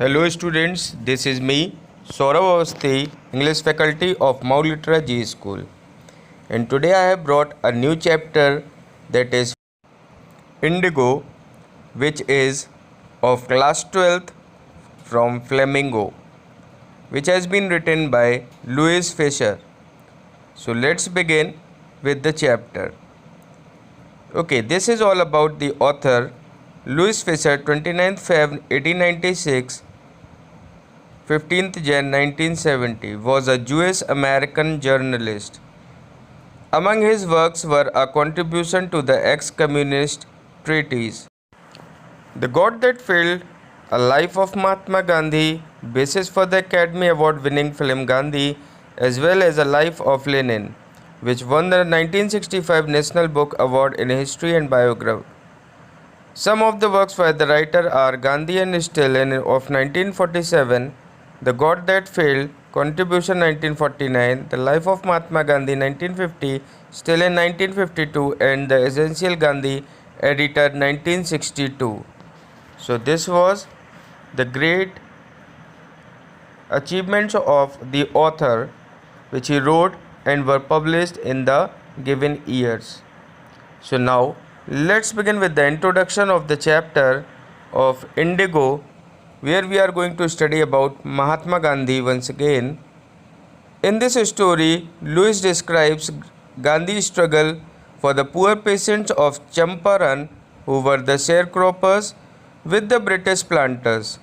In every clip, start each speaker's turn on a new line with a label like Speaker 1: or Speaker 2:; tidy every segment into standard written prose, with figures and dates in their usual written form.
Speaker 1: Hello students, this is me, Saurabh, English faculty of Mount Litera G School. And today I have brought a new chapter that is Indigo, which is of class 12th from Flamingo, which has been written by Louis Fisher. So let's begin with the chapter. Okay, this is all about the author Louis Fisher, 29th Feb 1896, 15th Jan 1970, was a Jewish American journalist. Among his works were a contribution to the ex-communist treatise, The God That Failed, A Life of Mahatma Gandhi, basis for the Academy Award-winning film Gandhi, as well as A Life of Lenin, which won the 1965 National Book Award in History and Biography. Some of the works by the writer are Gandhi and Stalin of 1947, The God That Failed, Contribution 1949, The Life of Mahatma Gandhi 1950, Stalin 1952, and The Essential Gandhi, Editor 1962. So this was the great achievements of the author which he wrote and were published in the given years. So now let's begin with the introduction of the chapter of Indigo, where we are going to study about Mahatma Gandhi once again. In this story, Louis describes Gandhi's struggle for the poor peasants of Champaran who were the sharecroppers with the British planters.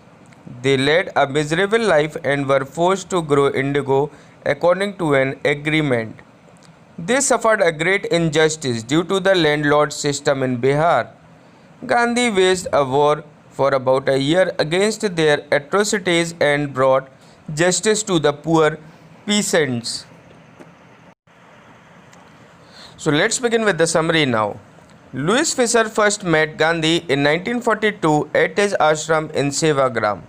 Speaker 1: They led a miserable life and were forced to grow indigo according to an agreement. They suffered a great injustice due to the landlord system in Bihar. Gandhi waged a war for about a year against their atrocities and brought justice to the poor peasants. So let's begin with the summary now. Louis Fisher first met Gandhi in 1942 at his ashram in Sevagram.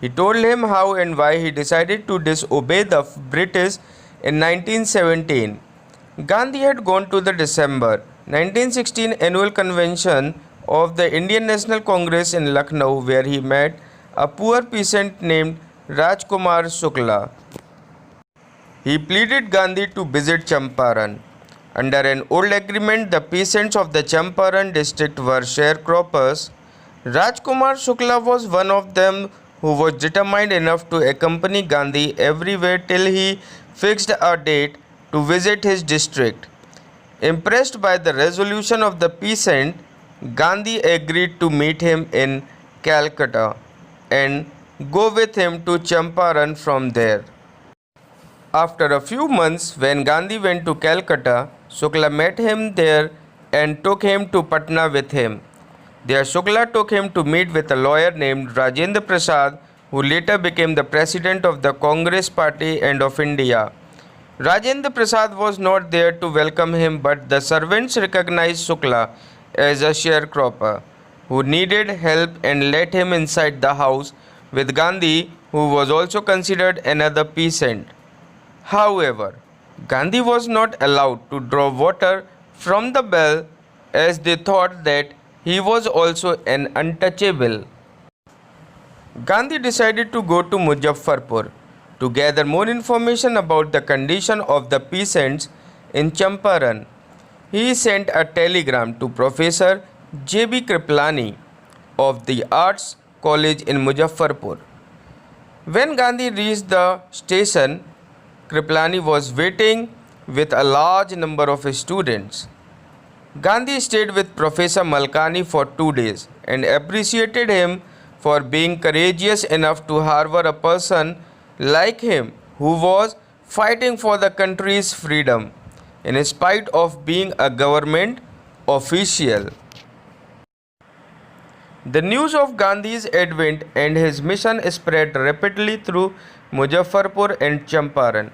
Speaker 1: He told him how and why he decided to disobey the British in 1917. Gandhi had gone to the December 1916 annual convention of the Indian National Congress in Lucknow, where he met a poor peasant named Rajkumar Shukla. He pleaded Gandhi to visit Champaran. Under an old agreement, the peasants of the Champaran district were sharecroppers. Rajkumar Shukla was one of them who was determined enough to accompany Gandhi everywhere till he fixed a date to visit his district. Impressed by the resolution of the peasant, Gandhi agreed to meet him in Calcutta and go with him to Champaran from there. After a few months, when Gandhi went to Calcutta, Shukla met him there and took him to Patna with him. There Shukla took him to meet with a lawyer named Rajendra Prasad, who later became the president of the Congress Party and of India. Rajendra Prasad was not there to welcome him, but the servants recognized Shukla as a sharecropper who needed help and let him inside the house with Gandhi, who was also considered another peasant. However, Gandhi was not allowed to draw water from the well as they thought that he was also an untouchable. Gandhi decided to go to Muzaffarpur to gather more information about the condition of the peasants in Champaran. He sent a telegram to Professor J.B. Kriplani of the Arts College in Muzaffarpur. When Gandhi reached the station, Kriplani was waiting with a large number of students. Gandhi stayed with Professor Malkani for 2 days and appreciated him for being courageous enough to harbor a person like him who was fighting for the country's freedom in spite of being a government official. The news of Gandhi's advent and his mission spread rapidly through Muzaffarpur and Champaran.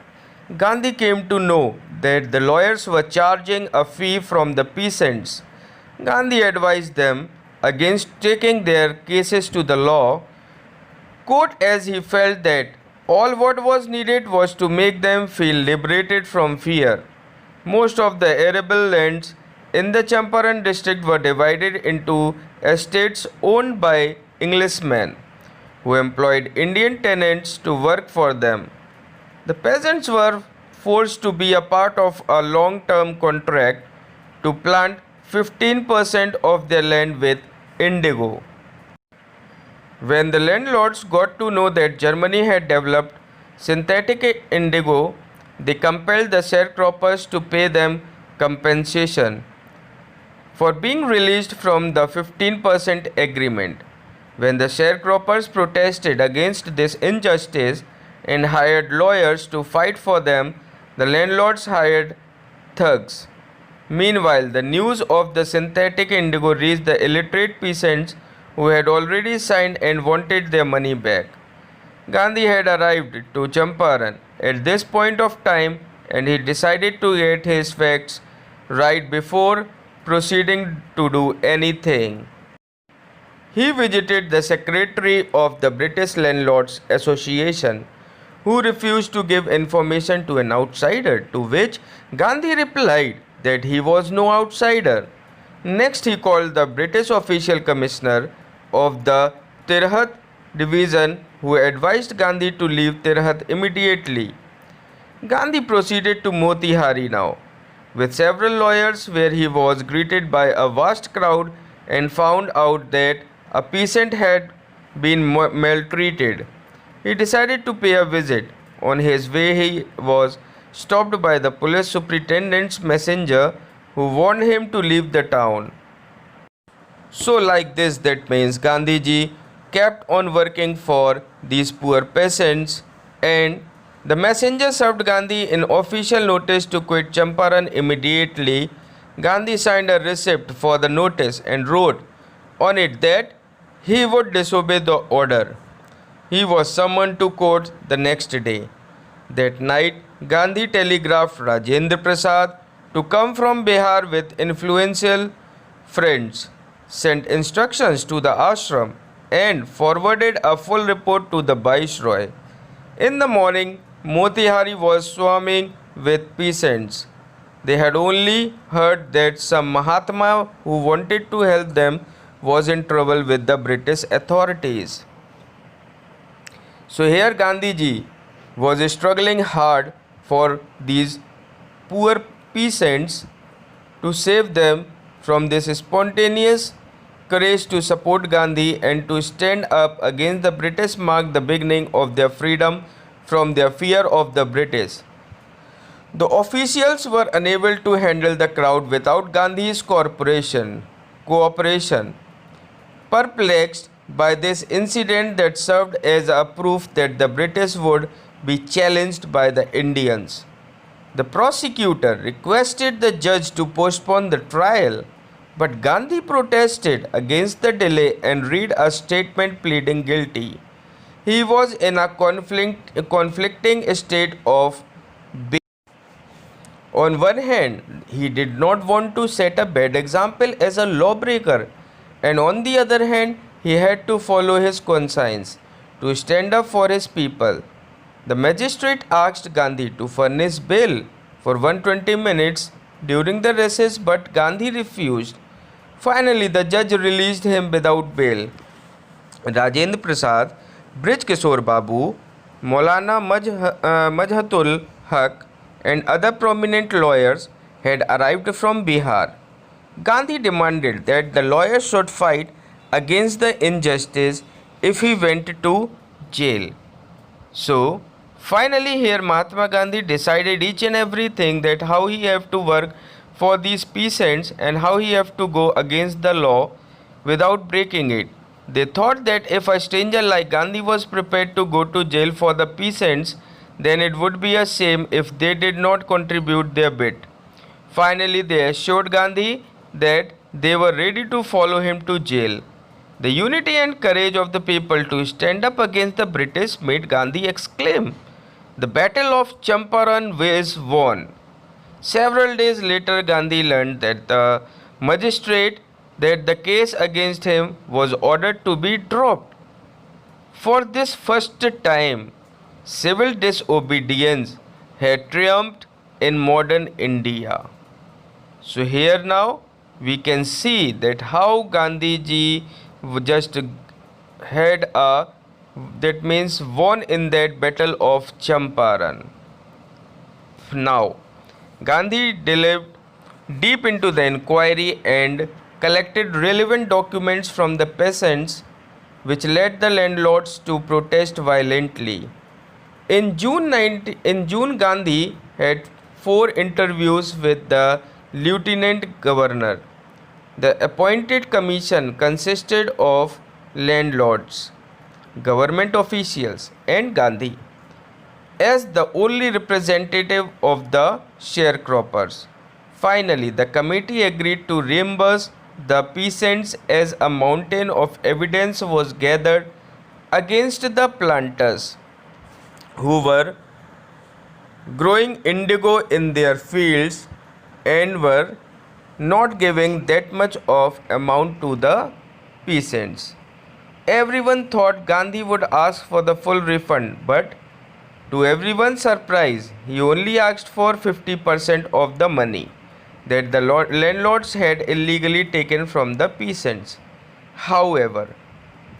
Speaker 1: Gandhi came to know that the lawyers were charging a fee from the peasants. Gandhi advised them against taking their cases to the law court, as he felt that all what was needed was to make them feel liberated from fear. Most of the arable lands in the Champaran district were divided into estates owned by Englishmen. who employed Indian tenants to work for them. The peasants were forced to be a part of a long-term contract to plant 15% of their land with indigo. When the landlords got to know that Germany had developed synthetic indigo, they compelled the sharecroppers to pay them compensation for being released from the 15% agreement. When the sharecroppers protested against this injustice and hired lawyers to fight for them, the landlords hired thugs. Meanwhile, the news of the synthetic indigo reached the illiterate peasants who had already signed and wanted their money back. Gandhi had arrived to Champaran at this point of time, and he decided to get his facts right before proceeding to do anything. He visited the secretary of the British Landlords Association, who refused to give information to an outsider, to which Gandhi replied that he was no outsider. Next, he called the British official commissioner of the Tirhat division, who advised Gandhi to leave Tirhat immediately. Gandhi proceeded to Motihari now, with several lawyers, where he was greeted by a vast crowd and found out that a peasant had been maltreated. He decided to pay a visit. On his way, he was stopped by the police superintendent's messenger, who warned him to leave the town. So like this, that means Gandhiji kept on working for these poor peasants, and the messenger served Gandhi an official notice to quit Champaran immediately. Gandhi signed a receipt for the notice and wrote on it that he would disobey the order. He was summoned to court the next day. That night, Gandhi telegraphed Rajendra Prasad to come from Bihar with influential friends, sent instructions to the ashram, and forwarded a full report to the Viceroy. In the morning, Motihari was swarming with peasants. They had only heard that some Mahatma who wanted to help them was in trouble with the British authorities. So here Gandhiji was struggling hard for these poor peasants to save them from this spontaneous courage to support Gandhi and to stand up against the British marked the beginning of their freedom from their fear of the British. The officials were unable to handle the crowd without Gandhi's cooperation. Perplexed by this incident that served as a proof that the British would be challenged by the Indians, the prosecutor requested the judge to postpone the trial, but Gandhi protested against the delay and read a statement pleading guilty. He was in a conflicting state of being. On one hand, he did not want to set a bad example as a lawbreaker, and on the other hand, he had to follow his conscience, to stand up for his people. The magistrate asked Gandhi to furnish bail for 120 minutes during the recess, but Gandhi refused. Finally, the judge released him without bail. Rajendra Prasad, Brij Kishore Babu, Maulana Majhatul Haq, and other prominent lawyers had arrived from Bihar. Gandhi demanded that the lawyers should fight against the injustice if he went to jail. So, finally here Mahatma Gandhi decided each and everything, that how he have to work for these peasants and how he have to go against the law without breaking it. They thought that if a stranger like Gandhi was prepared to go to jail for the peasants, then it would be a shame if they did not contribute their bit. Finally, they assured Gandhi that they were ready to follow him to jail. The unity and courage of the people to stand up against the British made Gandhi exclaim, "The battle of Champaran is won." Several days later, Gandhi learned that the case against him was ordered to be dropped. For this first time, civil disobedience had triumphed in modern India. So here now we can see that how Gandhiji just had a that means won in that battle of Champaran. Now, Gandhi delved deep into the inquiry and collected relevant documents from the peasants, which led the landlords to protest violently. In June, Gandhi had four interviews with the lieutenant governor. The appointed commission consisted of landlords, government officials, and Gandhi as the only representative of the sharecroppers. Finally, the committee agreed to reimburse the peasants as a mountain of evidence was gathered against the planters who were growing indigo in their fields and were not giving that much of amount to the peasants. Everyone thought Gandhi would ask for the full refund, but to everyone's surprise, he only asked for 50% of the money that the landlords had illegally taken from the peasants. However,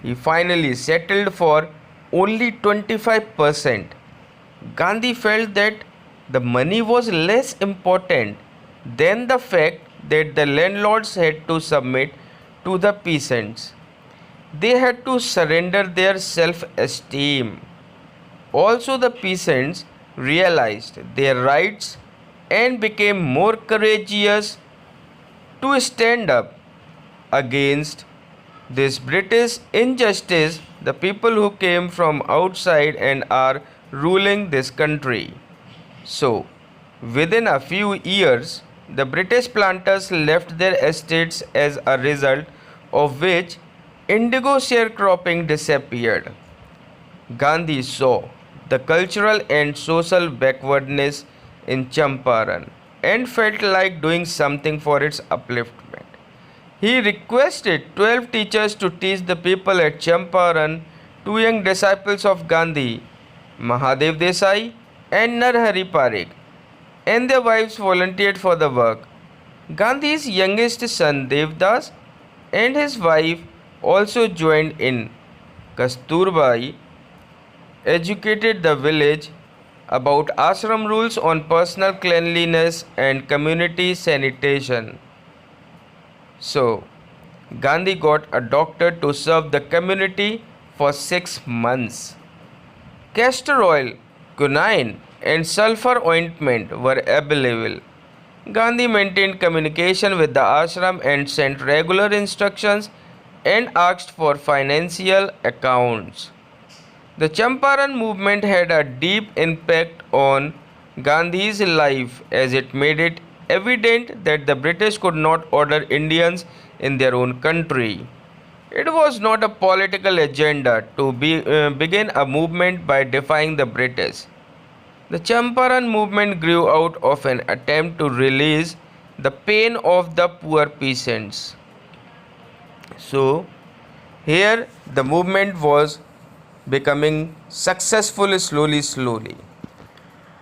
Speaker 1: he finally settled for only 25%. Gandhi felt that the money was less important than the fact that the landlords had to submit to the peasants. They had to surrender their self esteem. Also, the peasants realized their rights and became more courageous to stand up against this British injustice, the people who came from outside and are ruling this country. So, within a few years, the British planters left their estates, as a result of which indigo sharecropping disappeared. Gandhi saw the cultural and social backwardness in Champaran and felt like doing something for its upliftment. He requested 12 teachers to teach the people at Champaran, two young disciples of Gandhi, Mahadev Desai and Narhari Parikh, and their wives volunteered for the work. Gandhi's youngest son Devdas and his wife also joined in. Kasturbai educated the village about ashram rules on personal cleanliness and community sanitation. So, Gandhi got a doctor to serve the community for 6 months. Castor oil, quinine, and sulfur ointment were available. Gandhi maintained communication with the ashram and sent regular instructions and asked for financial accounts. The Champaran movement had a deep impact on Gandhi's life as it made it evident that the British could not order Indians in their own country. It was not a political agenda to begin a movement by defying the British. The Champaran movement grew out of an attempt to release the pain of the poor peasants. So, here the movement was becoming successful slowly.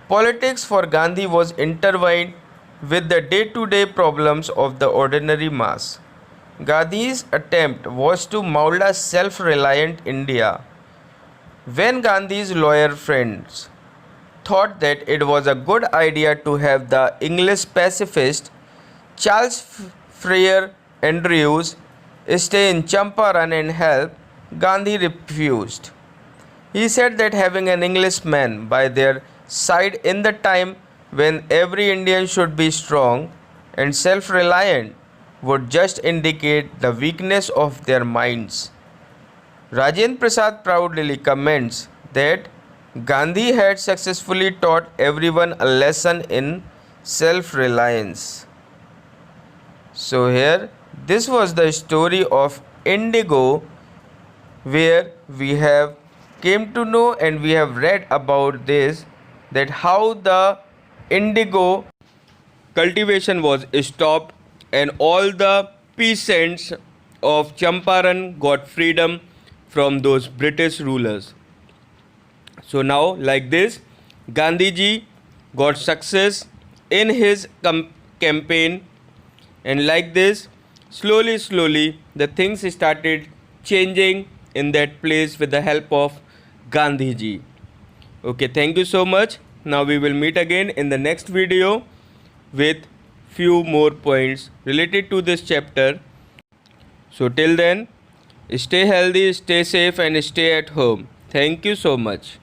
Speaker 1: Politics for Gandhi was intertwined with the day-to-day problems of the ordinary mass. Gandhi's attempt was to mold a self-reliant India. When Gandhi's lawyer friends thought that it was a good idea to have the English pacifist Charles Freer Andrews stay in Champaran and help, Gandhi refused. He said that having an Englishman by their side in the time when every Indian should be strong and self-reliant would just indicate the weakness of their minds. Rajendra Prasad proudly comments that Gandhi had successfully taught everyone a lesson in self-reliance. So here, this was the story of Indigo, where we have came to know and we have read about this, that how the indigo cultivation was stopped and all the peasants of Champaran got freedom from those British rulers. So now, like this, Gandhiji got success in his campaign, and like this, slowly the things started changing in that place with the help of Gandhi ji. Okay, thank you so much. Now we will meet again in the next video with few more points related to this chapter. So till then, stay healthy, stay safe and stay at home. Thank you so much.